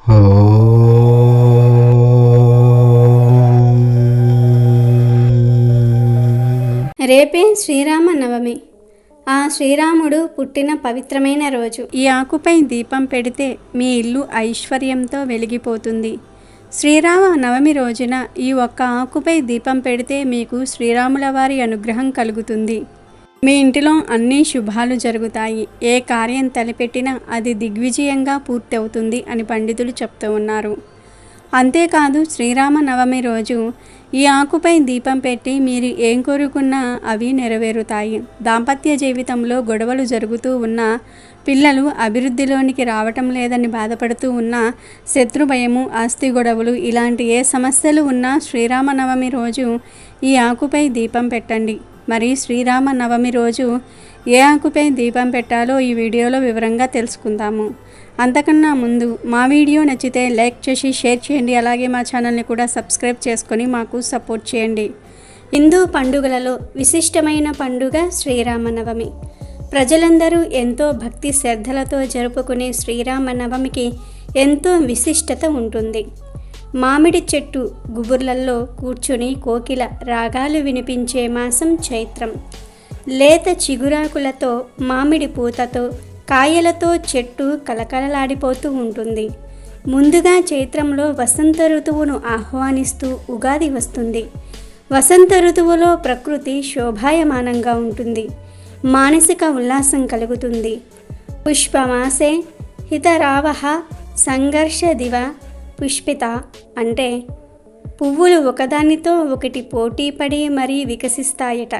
రేపే శ్రీరామ నవమి. ఆ శ్రీరాముడు పుట్టిన పవిత్రమైన రోజు. ఈ ఆకుపై దీపం పెడితే మీ ఇల్లు ఐశ్వర్యంతో వెలిగిపోతుంది. శ్రీరామ నవమి రోజున ఈ ఒక్క ఆకుపై దీపం పెడితే మీకు శ్రీరాముల వారి అనుగ్రహం కలుగుతుంది. మీ ఇంటిలో అన్ని శుభాలు జరుగుతాయి. ఏ కార్యం తలపెట్టినా అది దిగ్విజయంగా పూర్తి అవుతుంది అని పండితులు చెప్తూ ఉన్నారు. అంతేకాదు శ్రీరామ నవమి రోజు ఈ ఆకుపై దీపం పెట్టి మీరు ఏం కోరుకున్నా అవి నెరవేరుతాయి. దాంపత్య జీవితంలో గొడవలు జరుగుతూ ఉన్నా, పిల్లలు అభివృద్ధిలోనికి రావటం లేదని బాధపడుతూ ఉన్నా, శత్రు భయము, ఆస్తి గొడవలు ఇలాంటి ఏ సమస్యలు ఉన్నా శ్రీరామ నవమి రోజు ఈ ఆకుపై దీపం పెట్టండి. మరి శ్రీరామ నవమి రోజు ఏ ఆకుపై దీపం పెట్టాలో ఈ వీడియోలో వివరంగా తెలుసుకుందాము. అంతకన్నా ముందు మా వీడియో నచ్చితే లైక్ చేసి షేర్ చేయండి. అలాగే మా ఛానల్ని కూడా సబ్స్క్రైబ్ చేసుకొని మాకు సపోర్ట్ చేయండి. హిందూ పండుగలలో విశిష్టమైన పండుగ శ్రీరామనవమి. ప్రజలందరూ ఎంతో భక్తి శ్రద్ధలతో జరుపుకునే శ్రీరామనవమికి ఎంతో విశిష్టత ఉంటుంది. మామిడి చెట్టు గుబుర్లల్లో కూర్చుని కోకిల రాగాలు వినిపించే మాసం చైత్రం. లేత చిగురాకులతో, మామిడి పూతతో, కాయలతో చెట్టు కలకలలాడిపోతూ ఉంటుంది. ముందుగా చైత్రంలో వసంత ఋతువును ఆహ్వానిస్తూ ఉగాది వస్తుంది. వసంత ఋతువులో ప్రకృతి శోభాయమానంగా ఉంటుంది. మానసిక ఉల్లాసం కలుగుతుంది. పుష్పమాసే హితరావహ సంఘర్ష దివ పుష్పిత అంటే పువ్వులు ఒకదానితో ఒకటి పోటీపడి మరీ వికసిస్తాయట.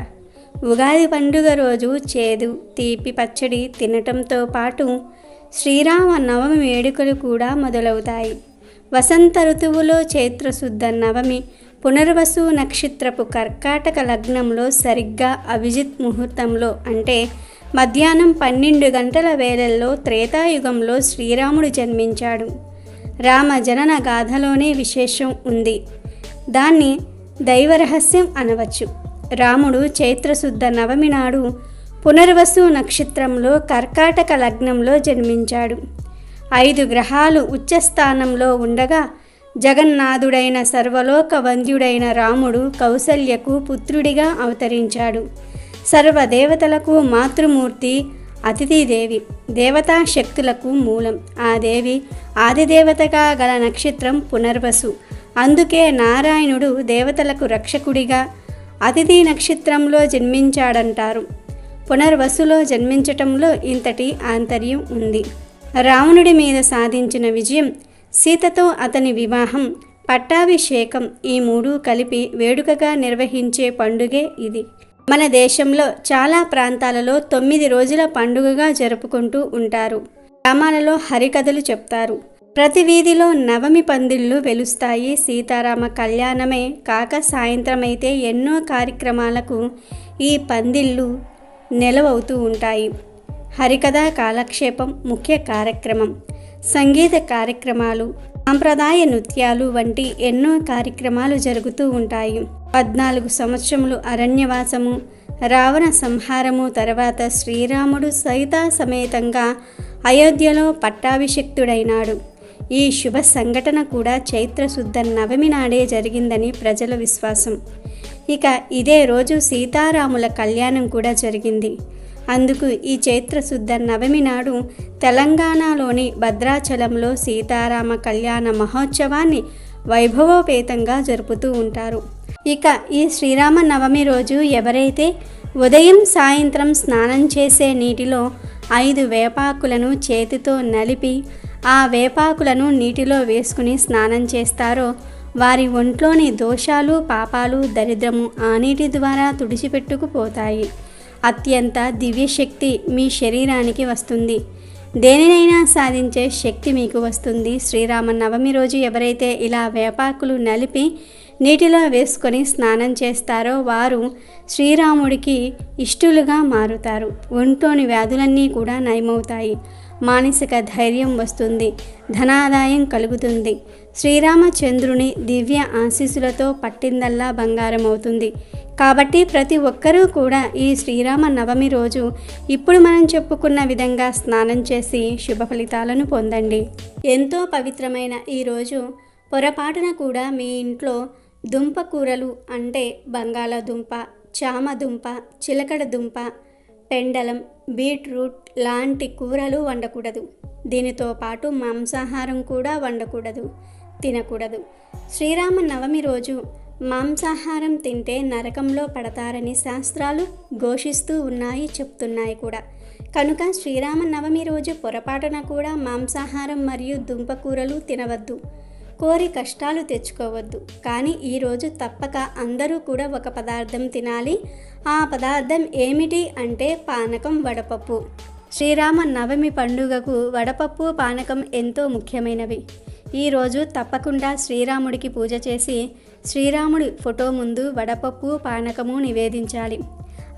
ఉగాది పండుగ రోజు చేదు, తీపి పచ్చడి తినటంతో పాటు శ్రీరామ నవమి వేడుకలు కూడా మొదలవుతాయి. వసంత ఋతువులో చైత్రశుద్ధ నవమి పునర్వసు నక్షత్రపు కర్కాటక లగ్నంలో సరిగ్గా అభిజిత్ ముహూర్తంలో అంటే మధ్యాహ్నం 12 గంటల వేళల్లో త్రేతాయుగంలో శ్రీరాముడు జన్మించాడు. రామ జనన గాథలోనే విశేషం ఉంది. దాన్ని దైవరహస్యం అనవచ్చు. రాముడు చైత్రశుద్ధ నవమి నాడు పునర్వసు నక్షత్రంలో కర్కాటక లగ్నంలో జన్మించాడు. 5 గ్రహాలు ఉచ్చస్థానంలో ఉండగా జగన్నాథుడైన సర్వలోక వంద్యుడైన రాముడు కౌసల్యకు పుత్రుడిగా అవతరించాడు. సర్వదేవతలకు మాతృమూర్తి అతిథిదేవి, దేవతా శక్తులకు మూలం. ఆ దేవి ఆదిదేవతగా గల నక్షత్రం పునర్వసు. అందుకే నారాయణుడు దేవతలకు రక్షకుడిగా అతిథి నక్షత్రంలో జన్మించాడంటారు. పునర్వసులో జన్మించటంలో ఇంతటి ఆంతర్యం ఉంది. రావణుడి మీద సాధించిన విజయం, సీతతో అతని వివాహం, పట్టాభిషేకం ఈ 3 కలిపి వేడుకగా నిర్వహించే పండుగే ఇది. మన దేశంలో చాలా ప్రాంతాలలో 9 రోజుల పండుగగా జరుపుకుంటూ ఉంటారు. గ్రామాలలో హరికథలు చెప్తారు. ప్రతి వీధిలో నవమి పందిళ్ళు వెలుస్తాయి. సీతారామ కళ్యాణమే కాక సాయంత్రమైతే ఎన్నో కార్యక్రమాలకు ఈ పందిళ్ళు నెలవవుతూ ఉంటాయి. హరికథ కాలక్షేపం ముఖ్య కార్యక్రమం. సంగీత కార్యక్రమాలు, సాంప్రదాయ నృత్యాలు వంటి ఎన్నో కార్యక్రమాలు జరుగుతూ ఉంటాయి. 14 సంవత్సరములు అరణ్యవాసము, రావణ సంహారము తర్వాత శ్రీరాముడు సీతా సమేతంగా అయోధ్యలో పట్టాభిషిక్తుడైనాడు. ఈ శుభ సంఘటన కూడా చైత్రశుద్ధ నవమి నాడే జరిగిందని ప్రజల విశ్వాసం. ఇక ఇదే రోజు సీతారాముల కళ్యాణం కూడా జరిగింది. అందుకు ఈ చైత్రశుద్ధ నవమి నాడు తెలంగాణలోని భద్రాచలంలో సీతారామ కళ్యాణ మహోత్సవాన్ని వైభవోపేతంగా జరుపుతూ ఉంటారు. ఇక ఈ శ్రీరామ నవమి రోజు ఎవరైతే ఉదయం సాయంత్రం స్నానం చేసే నీటిలో 5 వేపాకులను చేతితో నలిపి ఆ వేపాకులను నీటిలో వేసుకుని స్నానం చేస్తారో వారి ఒంట్లోని దోషాలు, పాపాలు, దరిద్రము ఆ నీటి ద్వారా తుడిచిపెట్టుకుపోతాయి. అత్యంత దివ్యశక్తి మీ శరీరానికి వస్తుంది. దేనినైనా సాధించే శక్తి మీకు వస్తుంది. శ్రీరామ నవమి రోజు ఎవరైతే ఇలా వేపాకులు నలిపి నీటిలో వేసుకొని స్నానం చేస్తారో వారు శ్రీరాముడికి ఇష్టలుగా మారుతారు. ఒంట్లోని వ్యాధులన్నీ కూడా నయమవుతాయి. మానసిక ధైర్యం వస్తుంది, ధనాదాయం కలుగుతుంది. శ్రీరామచంద్రుని దివ్య ఆశీస్సులతో పట్టిందల్లా బంగారం అవుతుంది. కాబట్టి ప్రతి ఒక్కరూ కూడా ఈ శ్రీరామ నవమి రోజు ఇప్పుడు మనం చెప్పుకున్న విధంగా స్నానం చేసి శుభ ఫలితాలను పొందండి. ఎంతో పవిత్రమైన ఈరోజు పొరపాటున కూడా మీ ఇంట్లో దుంప కూరలు అంటే బంగాళాదుంప, చామదుంప, చిలకడ దుంప, పెండలం, బీట్రూట్ లాంటి కూరలు వండకూడదు. దీనితో పాటు మాంసాహారం కూడా వండకూడదు, తినకూడదు. శ్రీరామ నవమి రోజు మాంసాహారం తింటే నరకంలో పడతారని శాస్త్రాలు ఘోషిస్తూ ఉన్నాయి, చెప్తున్నాయి కూడా. కనుక శ్రీరామ నవమి రోజు పొరపాటున కూడా మాంసాహారం మరియు దుంపకూరలు తినవద్దు. కోరి కష్టాలు తెచ్చుకోవద్దు. కానీ ఈరోజు తప్పక అందరూ కూడా ఒక పదార్థం తినాలి. ఆ పదార్థం ఏమిటి అంటే పానకం, వడపప్పు. శ్రీరామ నవమి పండుగకు వడపప్పు, పానకం ఎంతో ముఖ్యమైనవి. ఈరోజు తప్పకుండా శ్రీరాముడికి పూజ చేసి శ్రీరాముడి ఫోటో ముందు వడపప్పు, పానకము నివేదించాలి.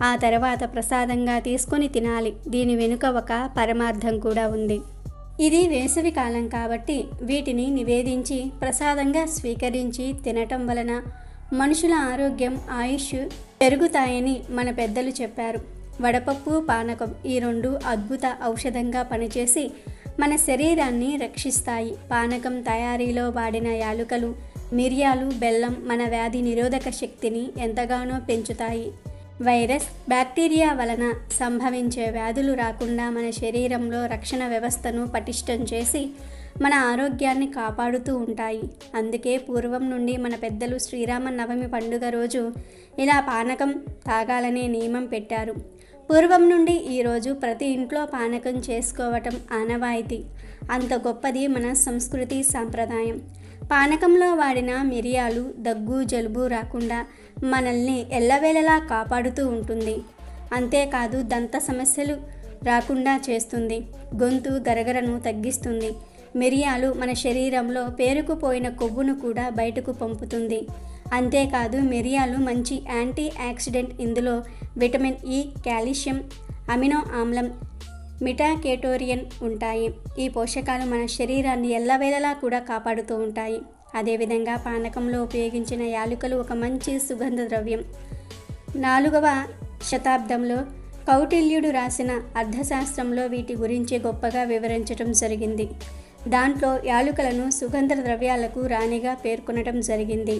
ఆ తర్వాత ప్రసాదంగా తీసుకొని తినాలి. దీని వెనుక ఒక పరమార్థం కూడా ఉంది. ఇది వేసవి కాలం కాబట్టి వీటిని నివేదించి ప్రసాదంగా స్వీకరించి తినటం వలన మనుషుల ఆరోగ్యం, ఆయుష్ పెరుగుతాయని మన పెద్దలు చెప్పారు. వడపప్పు, పానకం ఈ రెండు అద్భుత ఔషధంగా పనిచేసి మన శరీరాన్ని రక్షిస్తాయి. పానకం తయారీలో వాడిన యాలుకలు, మిరియాలు, బెల్లం మన వ్యాధి నిరోధక శక్తిని ఎంతగానో పెంచుతాయి. వైరస్, బ్యాక్టీరియా వలన సంభవించే వ్యాధులు రాకుండా మన శరీరంలో రక్షణ వ్యవస్థను పటిష్టం చేసి మన ఆరోగ్యాన్ని కాపాడుతూ ఉంటాయి. అందుకే పూర్వం నుండి మన పెద్దలు శ్రీరామ నవమి పండుగ రోజు ఇలా పానకం తాగాలనే నియమం పెట్టారు. పూర్వం నుండి ఈరోజు ప్రతి ఇంట్లో పానకం చేసుకోవటం ఆనవాయితీ. అంత గొప్పది మన సంస్కృతి, సాంప్రదాయం. పానకంలో వాడిన మిరియాలు దగ్గు, జలుబు రాకుండా మనల్ని ఎల్లవేళలా కాపాడుతూ ఉంటుంది. అంతేకాదు దంత సమస్యలు రాకుండా చేస్తుంది, గొంతు గరగరను తగ్గిస్తుంది. మిరియాలు మన శరీరంలో పేరుకుపోయిన కొవ్వును కూడా బయటకు పంపుతుంది. అంతేకాదు మిరియాలు మంచి యాంటీ ఆక్సిడెంట్. ఇందులో విటమిన్ ఇ, కాల్షియం, అమినో ఆమ్లం, మిటాకేటోరియన్ ఉంటాయి. ఈ పోషకాలు మన శరీరాన్ని ఎల్లవేళలా కూడా కాపాడుతూ ఉంటాయి. అదేవిధంగా పానకంలో ఉపయోగించిన యాలుకలు ఒక మంచి సుగంధ ద్రవ్యం. 4వ శతాబ్దంలో కౌటిల్యుడు రాసిన అర్థశాస్త్రంలో వీటి గురించి గొప్పగా వివరించడం జరిగింది. దాంట్లో యాలుకలను సుగంధ ద్రవ్యాలకు రాణిగా పేర్కొనడం జరిగింది.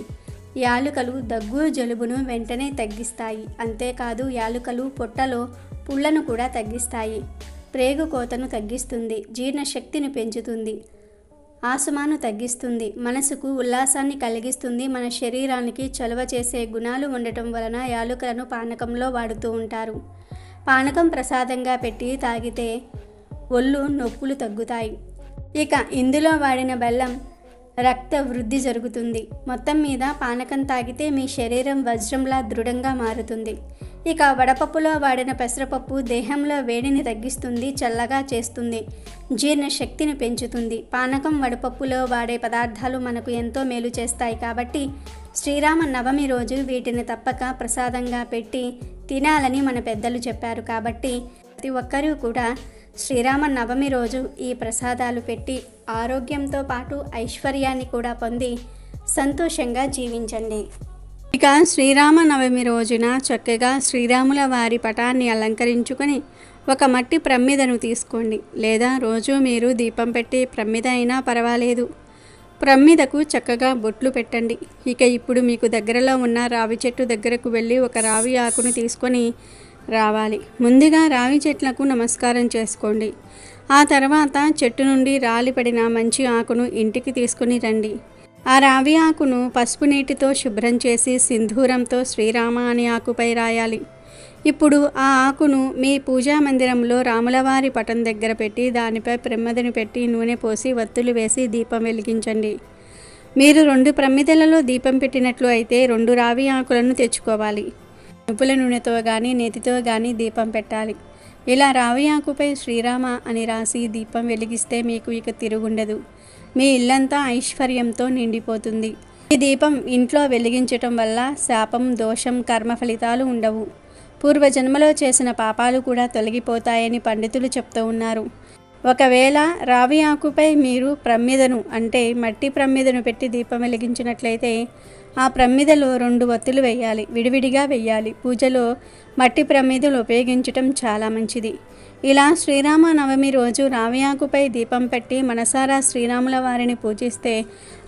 యాలుకలు దగ్గు, జలుబును వెంటనే తగ్గిస్తాయి. అంతేకాదు యాలుకలు పొట్టలో పుళ్లను కూడా తగ్గిస్తాయి, ప్రేగు కోతను తగ్గిస్తుంది, జీర్ణశక్తిని పెంచుతుంది, ఆస్తమాను తగ్గిస్తుంది, మనసుకు ఉల్లాసాన్ని కలిగిస్తుంది. మన శరీరానికి చలువ చేసే గుణాలు ఉండటం వలన యాలుకలను పానకంలో వాడుతూ ఉంటారు. పానకం ప్రసాదంగా పెట్టి తాగితే ఒళ్ళు నొప్పులు తగ్గుతాయి. ఇక ఇందులో వాడిన బెల్లం రక్త వృద్ధి జరుగుతుంది. మొత్తం మీద పానకం తాగితే మీ శరీరం వజ్రంలా దృఢంగా మారుతుంది. ఇక వడపప్పులో వాడిన పెసరపప్పు దేహంలో వేడిని తగ్గిస్తుంది, చల్లగా చేస్తుంది, జీర్ణశక్తిని పెంచుతుంది. పానకం, వడపప్పులో వాడే పదార్థాలు మనకు ఎంతో మేలు చేస్తాయి. కాబట్టి శ్రీరామ నవమి రోజు వీటిని తప్పక ప్రసాదంగా పెట్టి తినాలని మన పెద్దలు చెప్పారు. కాబట్టి ప్రతి ఒక్కరూ కూడా శ్రీరామ నవమి రోజు ఈ ప్రసాదాలు పెట్టి ఆరోగ్యంతో పాటు ఐశ్వర్యాన్ని కూడా పొంది సంతోషంగా జీవించండి. ఇక శ్రీరామ నవమి రోజున చక్కగా శ్రీరాముల వారి పటాన్ని అలంకరించుకొని ఒక మట్టి ప్రమ్మిదను తీసుకోండి. లేదా రోజు మీరు దీపం పెట్టి ప్రమ్మిద అయినా పర్వాలేదు. ప్రమ్మిదకు చక్కగా బొట్లు పెట్టండి. ఇక ఇప్పుడు మీకు దగ్గరలో ఉన్న రావి చెట్టు దగ్గరకు వెళ్ళి ఒక రావి ఆకును తీసుకొని రావాలి. ముందుగా రావి చెట్లకు నమస్కారం చేసుకోండి. ఆ తర్వాత చెట్టు నుండి రాలిపడిన మంచి ఆకును ఇంటికి తీసుకుని రండి. ఆ రావి ఆకును పసుపు నీటితో శుభ్రం చేసి సింధూరంతో శ్రీరామ అని ఆకుపై రాయాలి. ఇప్పుడు ఆ ఆకును మీ పూజా మందిరంలో రాములవారి పటం దగ్గర పెట్టి దానిపై ప్రమిదను పెట్టి నూనె పోసి వత్తులు వేసి దీపం వెలిగించండి. మీరు 2 ప్రమిదలలో దీపం పెట్టినట్లు అయితే 2 రావి ఆకులను తెచ్చుకోవాలి. నువ్వుల నూనెతో కానీ నేతితో కానీ దీపం పెట్టాలి. ఇలా రావి ఆకుపై శ్రీరామ అని రాసి దీపం వెలిగిస్తే మీకు ఇక తిరుగుండదు. మీ ఇల్లంతా ఐశ్వర్యంతో నిండిపోతుంది. ఈ దీపం ఇంట్లో వెలిగించటం వల్ల శాపం, దోషం, కర్మ ఫలితాలు ఉండవు. పూర్వజన్మలో చేసిన పాపాలు కూడా తొలగిపోతాయని పండితులు చెప్తూ ఉన్నారు. ఒకవేళ రావి ఆకుపై మీరు ప్రమ్మిదను అంటే మట్టి ప్రమ్మిదను పెట్టి దీపం వెలిగించినట్లయితే ఆ ప్రమ్మిదలో 2 ఒత్తులు వేయాలి, విడివిడిగా వేయాలి. పూజలో మట్టి ప్రమ్మిదలు ఉపయోగించటం చాలా మంచిది. ఇలా శ్రీరామ నవమి రోజు రావి ఆకుపై దీపం పెట్టి మనసారా శ్రీరాముల వారిని పూజిస్తే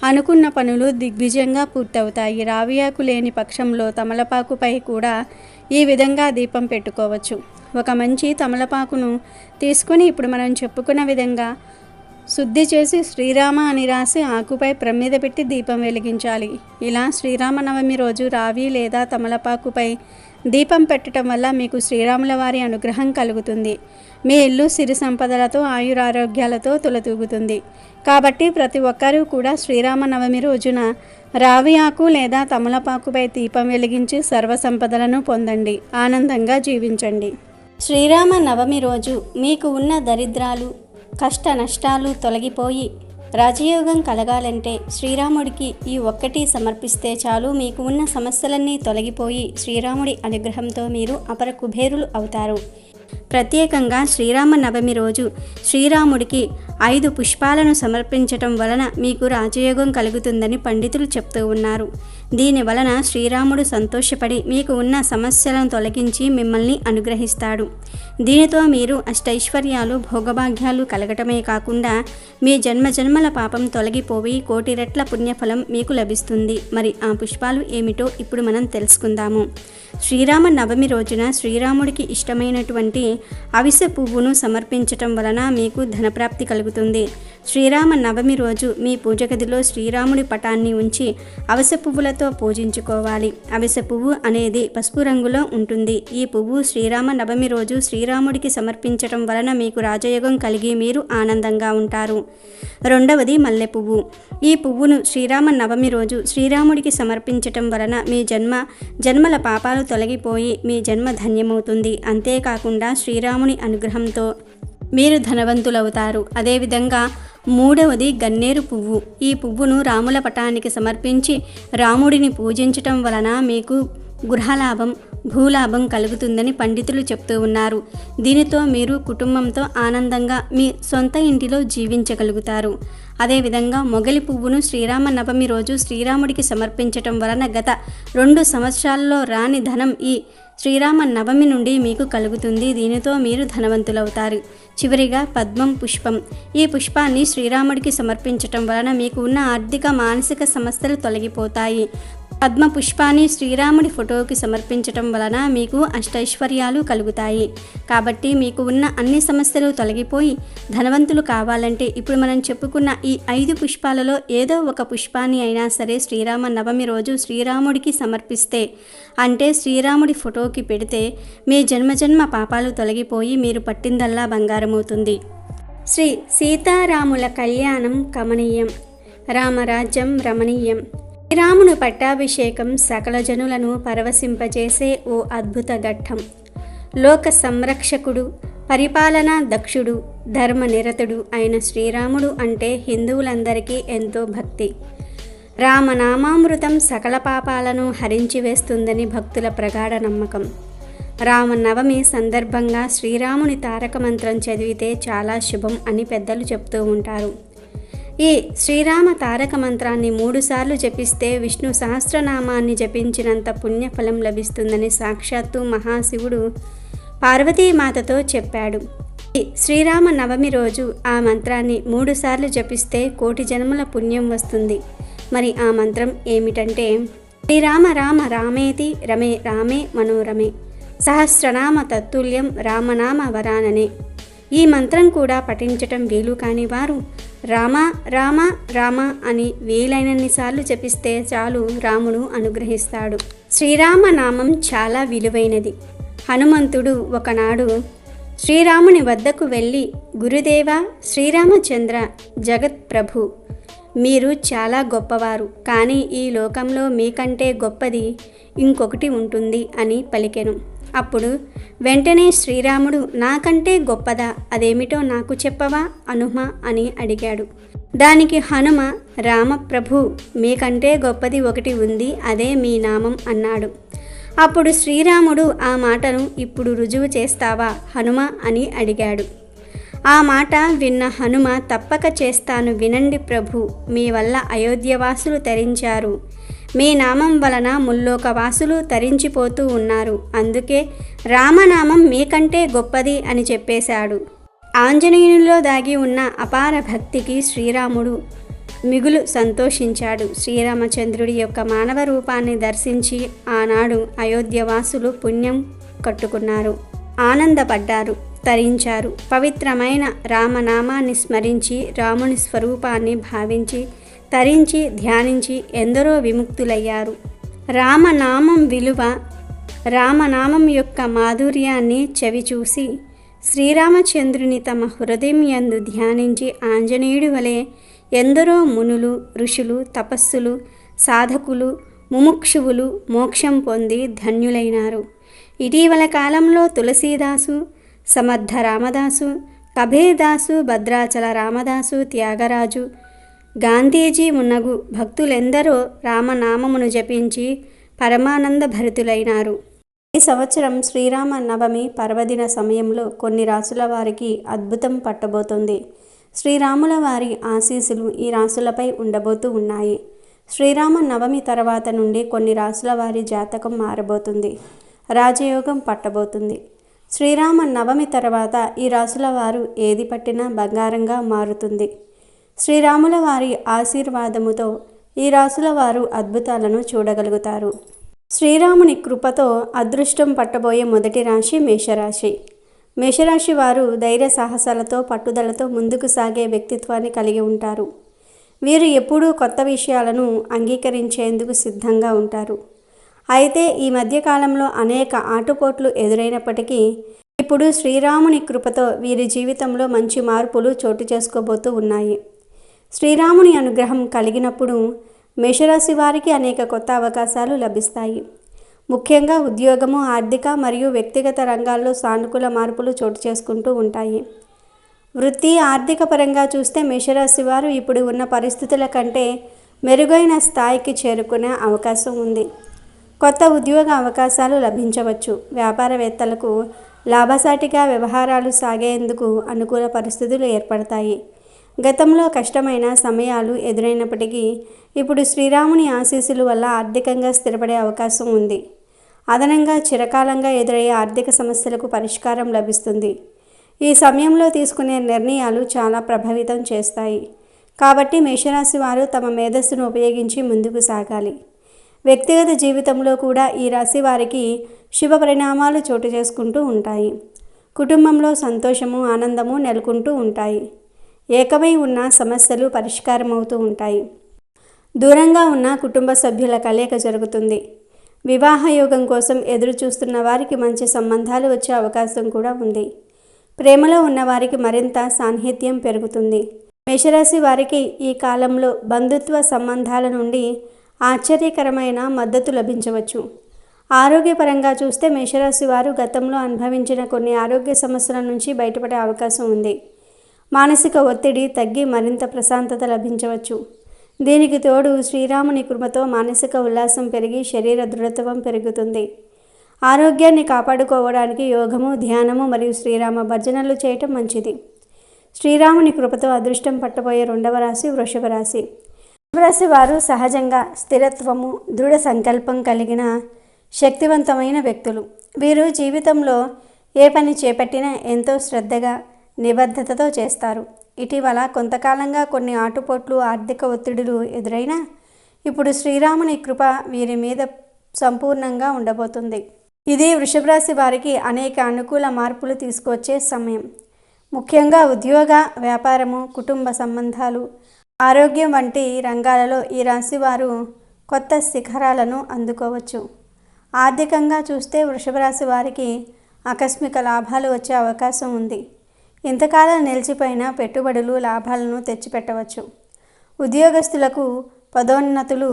అనుకున్న పనులు దిగ్విజయంగా పూర్తవుతాయి. రావి ఆకు లేని పక్షంలో తమలపాకుపై కూడా ఈ విధంగా దీపం పెట్టుకోవచ్చు. ఒక మంచి తమలపాకును తీసుకుని ఇప్పుడు మనం చెప్పుకున్న విధంగా శుద్ధి చేసి శ్రీరామ అని రాసి ఆకుపై ప్రమిద పెట్టి దీపం వెలిగించాలి. ఇలా శ్రీరామనవమి రోజు రావి లేదా తమలపాకుపై దీపం పెట్టడం వల్ల మీకు శ్రీరాముల వారి అనుగ్రహం కలుగుతుంది. మీ ఇల్లు సిరి సంపదలతో ఆయురారోగ్యాలతో తులతూగుతుంది. కాబట్టి ప్రతి ఒక్కరూ కూడా శ్రీరామనవమి రోజున రావి ఆకు లేదా తమలపాకుపై దీపం వెలిగించి సర్వ సంపదలను పొందండి, ఆనందంగా జీవించండి. శ్రీరామ నవమి రోజు మీకు ఉన్న దరిద్రాలు కష్ట నష్టాలు తొలగిపోయి రాజయోగం కలగాలంటే శ్రీరాముడికి ఈ ఒక్కటి సమర్పిస్తే చాలు. మీకు ఉన్న సమస్యలన్నీ తొలగిపోయి శ్రీరాముడి అనుగ్రహంతో మీరు అపర కుబేరులు అవుతారు. ప్రత్యేకంగా శ్రీరామ నవమి రోజు శ్రీరాముడికి 5 పుష్పాలను సమర్పించటం వలన మీకు రాజయోగం కలుగుతుందని పండితులు చెప్తూ ఉన్నారు. దీని వలన శ్రీరాముడు సంతోషపడి మీకు ఉన్న సమస్యలను తొలగించి మిమ్మల్ని అనుగ్రహిస్తాడు. దీనితో మీరు అష్టైశ్వర్యాలు భోగభాగ్యాలు కలగటమే కాకుండా మీ జన్మజన్మల పాపం తొలగిపోయి 1,000,000 రెట్ల పుణ్యఫలం మీకు లభిస్తుంది. మరి ఆ పుష్పాలు ఏమిటో ఇప్పుడు మనం తెలుసుకుందాము. శ్రీరామ నవమి రోజున శ్రీరాముడికి ఇష్టమైనటువంటి అవిసె పువ్వును సమర్పించటం వలన మీకు ధనప్రాప్తి కలుగుతుంది. శ్రీరామ నవమి రోజు మీ పూజ గదిలో శ్రీరాముడి పటాన్ని ఉంచి అవిసె పువ్వులతో పూజించుకోవాలి. అవిసె పువ్వు అనేది పసుపు రంగులో ఉంటుంది. ఈ పువ్వు శ్రీరామ నవమి రోజు శ్రీరాముడికి సమర్పించటం వలన మీకు రాజయోగం కలిగి మీరు ఆనందంగా ఉంటారు. రెండవది మల్లె పువ్వు. ఈ పువ్వును శ్రీరామ నవమి రోజు శ్రీరాముడికి సమర్పించటం వలన మీ జన్మల పాపాలు తొలగిపోయి మీ జన్మ ధన్యమవుతుంది. అంతేకాకుండా శ్రీరాముని అనుగ్రహంతో మీరు ధనవంతులవుతారు. అదేవిధంగా మూడవది గన్నేరు పువ్వు. ఈ పువ్వును రాముల పటానికి సమర్పించి రాముడిని పూజించటం వలన మీకు గృహలాభం భూలాభం కలుగుతుందని పండితులు చెప్తూ ఉన్నారు. దీనితో మీరు కుటుంబంతో ఆనందంగా మీ సొంత ఇంటిలో జీవించగలుగుతారు. అదేవిధంగా మొగలి పువ్వును శ్రీరామ నవమి రోజు శ్రీరాముడికి సమర్పించటం వలన గత 2 సంవత్సరాల్లో రాని ధనం ఈ శ్రీరామ నవమి నుండి మీకు కలుగుతుంది. దీనితో మీరు ధనవంతులవుతారు. చివరిగా పద్మం పుష్పం. ఈ పుష్పాన్ని శ్రీరాముడికి సమర్పించటం వలన మీకు ఉన్న ఆర్థిక మానసిక సమస్యలు తొలగిపోతాయి. పద్మ పుష్పాన్ని శ్రీరాముడి ఫోటోకి సమర్పించటం వలన మీకు అష్టైశ్వర్యాలు కలుగుతాయి. కాబట్టి మీకు ఉన్న అన్ని సమస్యలు తొలగిపోయి ధనవంతులు కావాలంటే ఇప్పుడు మనం చెప్పుకున్న ఈ 5 పుష్పాలలో ఏదో ఒక పుష్పాన్ని అయినా సరే శ్రీరామ నవమి రోజు శ్రీరాముడికి సమర్పిస్తే అంటే శ్రీరాముడి ఫోటోకి పెడితే మీ జన్మజన్మ పాపాలు తొలగిపోయి మీరు పట్టిందల్లా బంగారమవుతుంది. శ్రీ సీతారాముల కళ్యాణం కమనీయం, రామరాజ్యం రమణీయం. శ్రీరాముని పట్టాభిషేకం సకల జనులను పరవశింపజేసే ఓ అద్భుత ఘట్టం. లోక సంరక్షకుడు, పరిపాలనా దక్షుడు, ధర్మనిరతుడు అయిన శ్రీరాముడు అంటే హిందువులందరికీ ఎంతో భక్తి. రామనామామృతం సకల పాపాలను హరించి వేస్తుందని భక్తుల ప్రగాఢ నమ్మకం. రామనవమి సందర్భంగా శ్రీరాముని తారక మంత్రం చదివితే చాలా శుభం అని పెద్దలు చెప్తూ ఉంటారు. ఈ శ్రీరామ తారక మంత్రాన్ని 3 సార్లు జపిస్తే విష్ణు సహస్రనామాన్ని జపించినంత పుణ్యఫలం లభిస్తుందని సాక్షాత్తు మహాశివుడు పార్వతీమాతతో చెప్పాడు. ఈ శ్రీరామ నవమి రోజు ఆ మంత్రాన్ని 3 సార్లు జపిస్తే 1,000,000 జన్మల పుణ్యం వస్తుంది. మరి ఆ మంత్రం ఏమిటంటే శ్రీరామ రామ రామేతి రమే రామే మనోరమే సహస్రనామ తత్తుల్యం రామనామ వరాననే. ఈ మంత్రం కూడా పఠించటం వీలు కాని వారు రామ రామ రామ అని వీలైనన్నిసార్లు జపిస్తే చాలు, రాముడు అనుగ్రహిస్తాడు. శ్రీరామనామం చాలా విలువైనది. హనుమంతుడు ఒకనాడు శ్రీరాముని వద్దకు వెళ్ళి, గురుదేవా శ్రీరామచంద్ర జగత్ ప్రభు, మీరు చాలా గొప్పవారు, కానీ ఈ లోకంలో మీకంటే గొప్పది ఇంకొకటి ఉంటుంది అని పలికెను. అప్పుడు వెంటనే శ్రీరాముడు, నాకంటే గొప్పదా, అదేమిటో నాకు చెప్పవా హనుమ అని అడిగాడు. దానికి హనుమ, రామప్రభు, మీకంటే గొప్పది ఒకటి ఉంది, అదే మీ నామం అన్నాడు. అప్పుడు శ్రీరాముడు ఆ మాటను ఇప్పుడు రుజువు చేస్తావా హనుమ అని అడిగాడు. ఆ మాట విన్న హనుమ, తప్పక చేస్తాను, వినండి ప్రభు, మీ వల్ల అయోధ్యవాసులు తరించారు, మీ నామం వలన ముల్లోకవాసులు తరించిపోతూ ఉన్నారు, అందుకే రామనామం మీకంటే గొప్పది అని చెప్పేశాడు. ఆంజనేయునిలో దాగి ఉన్న అపార భక్తికి శ్రీరాముడు మిగులు సంతోషించాడు. శ్రీరామచంద్రుడి యొక్క మానవ రూపాన్ని దర్శించి ఆనాడు అయోధ్యవాసులు పుణ్యం కట్టుకున్నారు, ఆనందపడ్డారు, తరించారు. పవిత్రమైన రామనామాన్ని స్మరించి రాముని స్వరూపాన్ని భావించి తరించి ధ్యానించి ఎందరో విముక్తులయ్యారు. రామనామం విలువ, రామనామం యొక్క మాధుర్యాన్ని చవిచూసి శ్రీరామచంద్రుని తమ హృదయం యందు ధ్యానించి ఆంజనేయుడి వలె ఎందరో మునులు, ఋషులు, తపస్సులు, సాధకులు, ముముక్షువులు మోక్షం పొంది ధన్యులైనారు. ఇటీవల కాలంలో తులసీదాసు, సమర్థ రామదాసు, కబీర్దాసు, భద్రాచల రామదాసు, త్యాగరాజు, గాంధీజీ మున్నగు భక్తులెందరో రామనామమును జపించి పరమానంద భరితులైనారు. ఈ సంవత్సరం శ్రీరామ నవమి పర్వదిన సమయంలో కొన్ని రాసుల వారికి అద్భుతం పట్టబోతుంది. శ్రీరాముల వారి ఆశీస్సులు ఈ రాసులపై ఉండబోతూ ఉన్నాయి. శ్రీరామ నవమి తర్వాత నుండి కొన్ని రాసుల వారి జాతకం మారబోతుంది, రాజయోగం పట్టబోతుంది. శ్రీరామ నవమి తర్వాత ఈ రాసుల వారు ఏది పట్టినా బంగారంగా మారుతుంది. శ్రీరాముల వారి ఆశీర్వాదముతో ఈ రాసుల వారు అద్భుతాలను చూడగలుగుతారు. శ్రీరాముని కృపతో అదృష్టం పట్టబోయే మొదటి రాశి మేషరాశి. మేషరాశి వారు ధైర్య సాహసాలతో పట్టుదలతో ముందుకు సాగే వ్యక్తిత్వాన్ని కలిగి ఉంటారు. వీరు ఎప్పుడూ కొత్త విషయాలను అంగీకరించేందుకు సిద్ధంగా ఉంటారు. అయితే ఈ మధ్యకాలంలో అనేక ఆటుపోట్లు ఎదురైనప్పటికీ ఇప్పుడు శ్రీరాముని కృపతో వీరి జీవితంలో మంచి మార్పులు చోటు చేసుకోబోతూ ఉన్నాయి. శ్రీరాముని అనుగ్రహం కలిగినప్పుడు మేషరాశి వారికి అనేక కొత్త అవకాశాలు లభిస్తాయి. ముఖ్యంగా ఉద్యోగము, ఆర్థిక మరియు వ్యక్తిగత రంగాల్లో సానుకూల మార్పులు చోటు చేసుకుంటూ ఉంటాయి. వృత్తి, ఆర్థిక పరంగా చూస్తే మేషరాశి వారు ఇప్పుడు ఉన్న పరిస్థితుల కంటే మెరుగైన స్థాయికి చేరుకునే అవకాశం ఉంది. కొత్త ఉద్యోగ అవకాశాలు లభించవచ్చు. వ్యాపారవేత్తలకు లాభసాటిగా వ్యవహారాలు సాగేందుకు అనుకూల పరిస్థితులు ఏర్పడతాయి. గతంలో కష్టమైన సమయాలు ఎదురైనప్పటికీ ఇప్పుడు శ్రీరాముని ఆశీస్సుల వల్ల ఆర్థికంగా స్థిరపడే అవకాశం ఉంది. అదనంగా చిరకాలంగా ఎదురయ్యే ఆర్థిక సమస్యలకు పరిష్కారం లభిస్తుంది. ఈ సమయంలో తీసుకునే నిర్ణయాలు చాలా ప్రభావితం చేస్తాయి. కాబట్టి మేషరాశి వారు తమ మేధస్సును ఉపయోగించి ముందుకు సాగాలి. వ్యక్తిగత జీవితంలో కూడా ఈ రాశి వారికి శుభ పరిణామాలు చోటు చేసుకుంటూ ఉంటాయి. కుటుంబంలో సంతోషము, ఆనందము నెలకొంటూ ఉంటాయి. ఏకమై ఉన్న సమస్యలు పరిష్కారమవుతూ ఉంటాయి. దూరంగా ఉన్న కుటుంబ సభ్యుల కలయిక జరుగుతుంది. వివాహ యోగం కోసం ఎదురు చూస్తున్న వారికి మంచి సంబంధాలు వచ్చే అవకాశం కూడా ఉంది. ప్రేమలో ఉన్నవారికి మరింత సాన్నిహిత్యం పెరుగుతుంది. మేషరాశి వారికి ఈ కాలంలో బంధుత్వ సంబంధాల నుండి ఆశ్చర్యకరమైన మద్దతు లభించవచ్చు. ఆరోగ్యపరంగా చూస్తే మేషరాశి వారు గతంలో అనుభవించిన కొన్ని ఆరోగ్య సమస్యల నుంచి బయటపడే అవకాశం ఉంది. మానసిక ఒత్తిడి తగ్గి మరింత ప్రశాంతత లభించవచ్చు. దీనికి తోడు శ్రీరాముని కృపతో మానసిక ఉల్లాసం పెరిగి శరీర దృఢత్వం పెరుగుతుంది. ఆరోగ్యాన్ని కాపాడుకోవడానికి యోగము, ధ్యానము మరియు శ్రీరామ భజనలు చేయటం మంచిది. శ్రీరాముని కృపతో అదృష్టం పట్టబోయే రెండవ రాశి వృషభ రాశి. వృషభ రాశి వారు సహజంగా స్థిరత్వము, దృఢ సంకల్పం కలిగిన శక్తివంతమైన వ్యక్తులు. వీరు జీవితంలో ఏ పని చేపట్టినా ఎంతో శ్రద్ధగా, నిబద్ధతతో చేస్తారు. ఇటీవల కొంతకాలంగా కొన్ని ఆటుపోట్లు, ఆర్థిక ఒత్తిడులు ఎదురైనా ఇప్పుడు శ్రీరాముని కృప వీరి మీద సంపూర్ణంగా ఉండబోతుంది. ఇది వృషభ రాశి వారికి అనేక అనుకూల మార్పులు తీసుకొచ్చే సమయం. ముఖ్యంగా ఉద్యోగ, వ్యాపారము, కుటుంబ సంబంధాలు, ఆరోగ్యం వంటి రంగాలలో ఈ రాశి వారు కొత్త శిఖరాలను అందుకోవచ్చు. ఆర్థికంగా చూస్తే వృషభ రాశి వారికి ఆకస్మిక లాభాలు వచ్చే అవకాశం ఉంది. ఇంతకాలం నిలిచిపోయిన పెట్టుబడులు లాభాలను తెచ్చిపెట్టవచ్చు. ఉద్యోగస్తులకు పదోన్నతులు,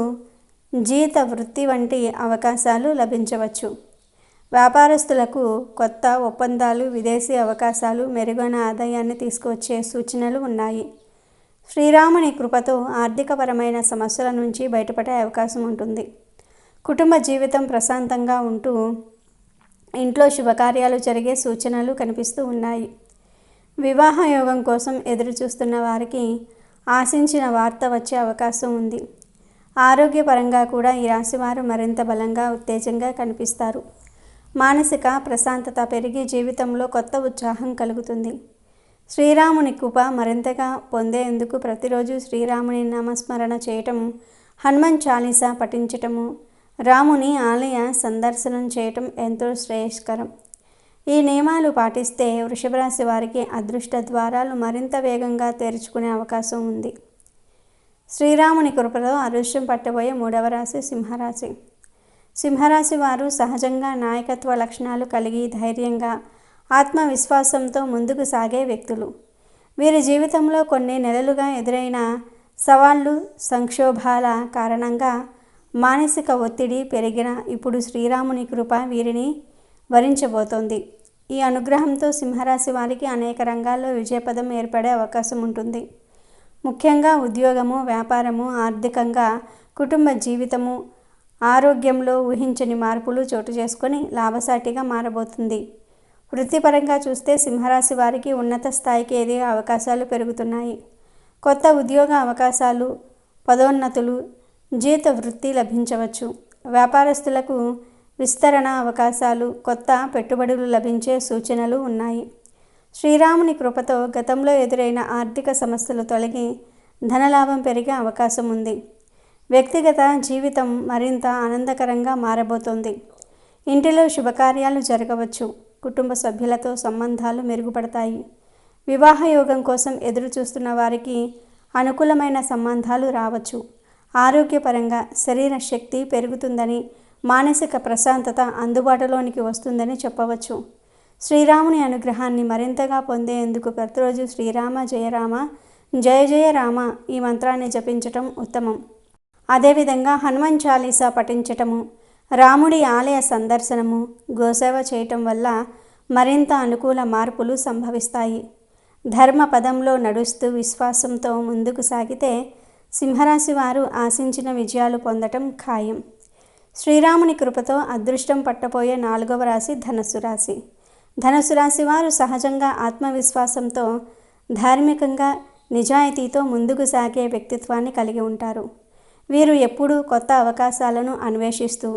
జీత వృత్తి వంటి అవకాశాలు లభించవచ్చు. వ్యాపారస్తులకు కొత్త ఒప్పందాలు, విదేశీ అవకాశాలు మెరుగైన ఆదాయాన్ని తీసుకువచ్చే సూచనలు ఉన్నాయి. శ్రీరాముని కృపతో ఆర్థికపరమైన సమస్యల నుంచి బయటపడే అవకాశం ఉంటుంది. కుటుంబ జీవితం ప్రశాంతంగా ఉంటూ ఇంట్లో శుభకార్యాలు జరిగే సూచనలు కనిపిస్తూ ఉన్నాయి. వివాహ యోగం కోసం ఎదురు చూస్తున్న వారికి ఆశించిన వార్త వచ్చే అవకాశం ఉంది. ఆరోగ్యపరంగా కూడా ఈ రాశివారు మరింత బలంగా ఉత్తేజంగా కనిపిస్తారు. మానసిక ప్రశాంతత పెరిగి జీవితంలో కొత్త ఉత్సాహం కలుగుతుంది. శ్రీరాముని కృప మరింతగా పొందేందుకు ప్రతిరోజు శ్రీరాముని నామస్మరణ చేయటము, హనుమాన్ చాలీసా పఠించటము, రాముని ఆలయ సందర్శనం చేయటం ఎంతో శ్రేయస్కరం. ఈ నియమాలు పాటిస్తే వృషభ రాశి వారికి అదృష్ట ద్వారాలు మరింత వేగంగా తెరుచుకునే అవకాశం ఉంది. శ్రీరాముని కృపతో అదృష్టం పట్టబోయే 3వ రాశి సింహరాశి. సింహరాశి వారు సహజంగా నాయకత్వ లక్షణాలు కలిగి ధైర్యంగా, ఆత్మవిశ్వాసంతో ముందుకు సాగే వ్యక్తులు. వీరి జీవితంలో కొన్ని నెలలుగా ఎదురైన సవాళ్లు, సంక్షోభాల కారణంగా మానసిక ఒత్తిడి పెరిగిన ఇప్పుడు శ్రీరాముని కృప వీరిని వరించబోతోంది. ఈ అనుగ్రహంతో సింహరాశి వారికి అనేక రంగాల్లో విజయపదం ఏర్పడే అవకాశం ఉంటుంది. ముఖ్యంగా ఉద్యోగము, వ్యాపారము, ఆర్థికంగా, కుటుంబ జీవితము, ఆరోగ్యంలో ఊహించని మార్పులు చోటు చేసుకొని లాభసాటిగా మారబోతుంది. వృత్తిపరంగా చూస్తే సింహరాశి వారికి ఉన్నత స్థాయికి ఎదిగే అవకాశాలు పెరుగుతున్నాయి. కొత్త ఉద్యోగ అవకాశాలు, పదోన్నతులు, జీత వృత్తి లభించవచ్చు. వ్యాపారస్తులకు విస్తరణ అవకాశాలు, కొత్త పెట్టుబడులు లభించే సూచనలు ఉన్నాయి. శ్రీరాముని కృపతో గతంలో ఎదురైన ఆర్థిక సమస్యలు తొలగి ధనలాభం పెరిగే అవకాశం ఉంది. వ్యక్తిగత జీవితం మరింత ఆనందకరంగా మారబోతోంది. ఇంటిలో శుభకార్యాలు జరగవచ్చు. కుటుంబ సభ్యులతో సంబంధాలు మెరుగుపడతాయి. వివాహ యోగం కోసం ఎదురు చూస్తున్న వారికి అనుకూలమైన సంబంధాలు రావచ్చు. ఆరోగ్యపరంగా శరీర శక్తి పెరుగుతుందని, మానసిక ప్రశాంతత అందుబాటులోనికి వస్తుందని చెప్పవచ్చు. శ్రీరాముని అనుగ్రహాన్ని మరింతగా పొందేందుకు ప్రతిరోజు శ్రీరామ జయ రామ, జయ జయ రామ ఈ మంత్రాన్ని జపించటం ఉత్తమం. అదేవిధంగా హనుమాన్ చాలీసా పఠించటము, రాముడి ఆలయ సందర్శనము, గోసేవ చేయటం వల్ల మరింత అనుకూల మార్పులు సంభవిస్తాయి. ధర్మ పదంలో నడుస్తూ విశ్వాసంతో ముందుకు సాగితే సింహరాశి వారు ఆశించిన విజయాలు పొందటం ఖాయం. శ్రీరాముని కృపతో అదృష్టం పట్టబోయే 4వ రాశి ధనుస్సు రాశి. ధనుస్సు రాశి వారు సహజంగా ఆత్మవిశ్వాసంతో, ధార్మికంగా, నిజాయితీతో ముందుకు సాగే వ్యక్తిత్వాన్ని కలిగి ఉంటారు. వీరు ఎప్పుడూ కొత్త అవకాశాలను అన్వేషిస్తూ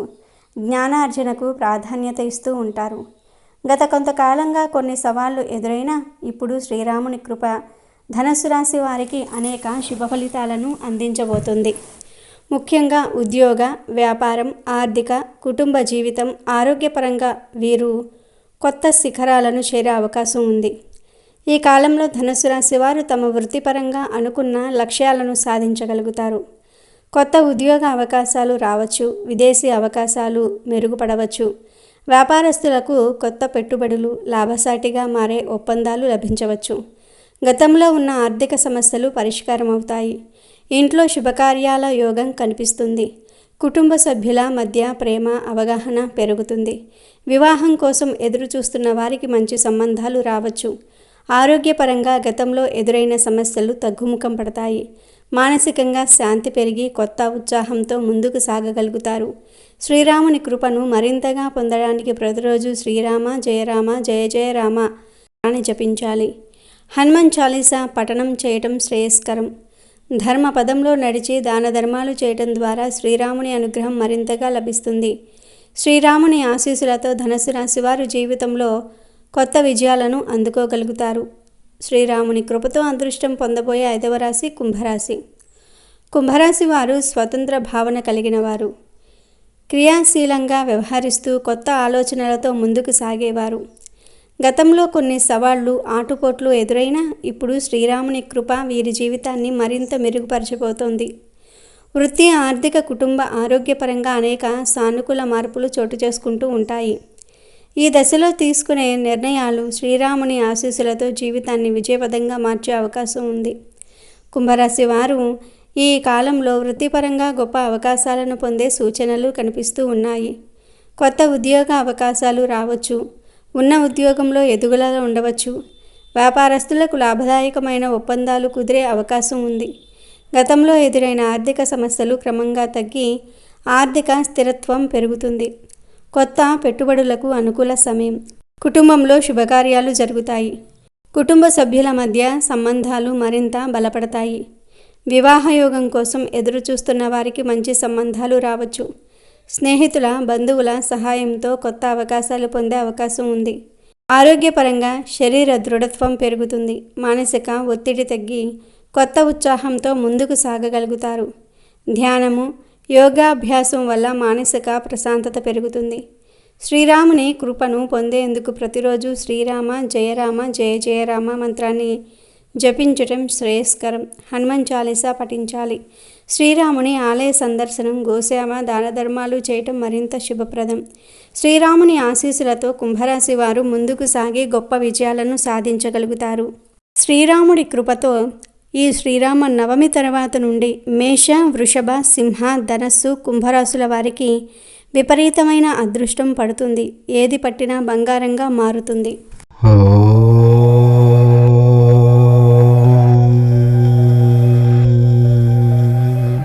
జ్ఞానార్జనకు ప్రాధాన్యత ఇస్తూ ఉంటారు. గత కొంతకాలంగా కొన్ని సవాళ్లు ఎదురైనా ఇప్పుడు శ్రీరాముని కృప ధనుస్సు రాశి వారికి అనేక శుభ ఫలితాలను అందించబోతుంది. ముఖ్యంగా ఉద్యోగ, వ్యాపారం, ఆర్థిక, కుటుంబ జీవితం, ఆరోగ్యపరంగా వీరు కొత్త శిఖరాలను చేరే అవకాశం ఉంది. ఈ కాలంలో ధనుస్సు రాశి వారు తమ వృత్తిపరంగా అనుకున్న లక్ష్యాలను సాధించగలుగుతారు. కొత్త ఉద్యోగ అవకాశాలు రావచ్చు. విదేశీ అవకాశాలు మెరుగుపడవచ్చు. వ్యాపారస్తులకు కొత్త పెట్టుబడులు, లాభసాటిగా మారే ఒప్పందాలు లభించవచ్చు. గతంలో ఉన్న ఆర్థిక సమస్యలు పరిష్కారం అవుతాయి. ఇంట్లో శుభకార్యాల యోగం కనిపిస్తుంది. కుటుంబ సభ్యుల మధ్య ప్రేమ, అవగాహన పెరుగుతుంది. వివాహం కోసం ఎదురు చూస్తున్న వారికి మంచి సంబంధాలు రావచ్చు. ఆరోగ్యపరంగా గతంలో ఎదురైన సమస్యలు తగ్గుముఖం పడతాయి. మానసికంగా శాంతి పెరిగి కొత్త ఉత్సాహంతో ముందుకు సాగగలుగుతారు. శ్రీరాముని కృపను మరింతగా పొందడానికి ప్రతిరోజు శ్రీరామ జయరామ జయ జయ రామ అని జపించాలి. హనుమాన్ చాలీసా పఠనం చేయటం శ్రేయస్కరం. ధర్మ పదంలో నడిచి దాన ధర్మాలు చేయటం ద్వారా శ్రీరాముని అనుగ్రహం మరింతగా లభిస్తుంది. శ్రీరాముని ఆశీస్సులతో ధనుస్సు రాశి వారు జీవితంలో కొత్త విజయాలను అందుకోగలుగుతారు. శ్రీరాముని కృపతో అదృష్టం పొందబోయే 5వ రాశి కుంభరాశి. కుంభరాశి వారు స్వతంత్ర భావన కలిగిన వారు. క్రియాశీలంగా వ్యవహరిస్తూ కొత్త ఆలోచనలతో ముందుకు సాగేవారు. గతంలో కొన్ని సవాళ్లు, ఆటుపోట్లు ఎదురైనా ఇప్పుడు శ్రీరాముని కృప వీరి జీవితాన్ని మరింత మెరుగుపరచబోతోంది. వృత్తి, ఆర్థిక, కుటుంబ ఆరోగ్యపరంగా అనేక సానుకూల మార్పులు చోటు చేసుకుంటూ ఉంటాయి. ఈ దశలో తీసుకునే నిర్ణయాలు శ్రీరాముని ఆశీస్సులతో జీవితాన్ని విజయపదంగా మార్చే అవకాశం ఉంది. కుంభరాశి వారు ఈ కాలంలో వృత్తిపరంగా గొప్ప అవకాశాలను పొందే సూచనలు కనిపిస్తూ ఉన్నాయి. కొత్త ఉద్యోగ అవకాశాలు రావచ్చు. ఉన్న ఉద్యోగంలో ఎదుగుదల ఉండవచ్చు. వ్యాపారస్తులకు లాభదాయకమైన ఒప్పందాలు కుదిరే అవకాశం ఉంది. గతంలో ఎదురైన ఆర్థిక సమస్యలు క్రమంగా తగ్గి ఆర్థిక స్థిరత్వం పెరుగుతుంది. కొత్త పెట్టుబడులకు అనుకూల సమయం. కుటుంబంలో శుభకార్యాలు జరుగుతాయి. కుటుంబ సభ్యుల మధ్య సంబంధాలు మరింత బలపడతాయి. వివాహయోగం కోసం ఎదురు చూస్తున్న వారికి మంచి సంబంధాలు రావచ్చు. స్నేహితుల, బంధువుల సహాయంతో కొత్త అవకాశాలు పొందే అవకాశం ఉంది. ఆరోగ్యపరంగా శరీర దృఢత్వం పెరుగుతుంది. మానసిక ఒత్తిడి తగ్గి కొత్త ఉత్సాహంతో ముందుకు సాగగలుగుతారు. ధ్యానము, యోగాభ్యాసం వల్ల మానసిక ప్రశాంతత పెరుగుతుంది. శ్రీరాముని కృపను పొందేందుకు ప్రతిరోజు శ్రీరామ జయ రామ జయ జయ రామ మంత్రాన్ని జపించటం శ్రేయస్కరం. హనుమాన్ చాలీసా పఠించాలి. శ్రీరాముని ఆలయ సందర్శనం, గోసేవ, దాన ధర్మాలు చేయటం మరింత శుభప్రదం. శ్రీరాముని ఆశీస్సులతో కుంభరాశి వారు ముందుకు సాగి గొప్ప విజయాలను సాధించగలుగుతారు. శ్రీరాముడి కృపతో ఈ శ్రీరామ నవమి తర్వాత నుండి మేష, వృషభ, సింహ, ధనస్సు, కుంభరాశుల వారికి విపరీతమైన అదృష్టం పడుతుంది. ఏది పట్టినా బంగారంగా మారుతుంది.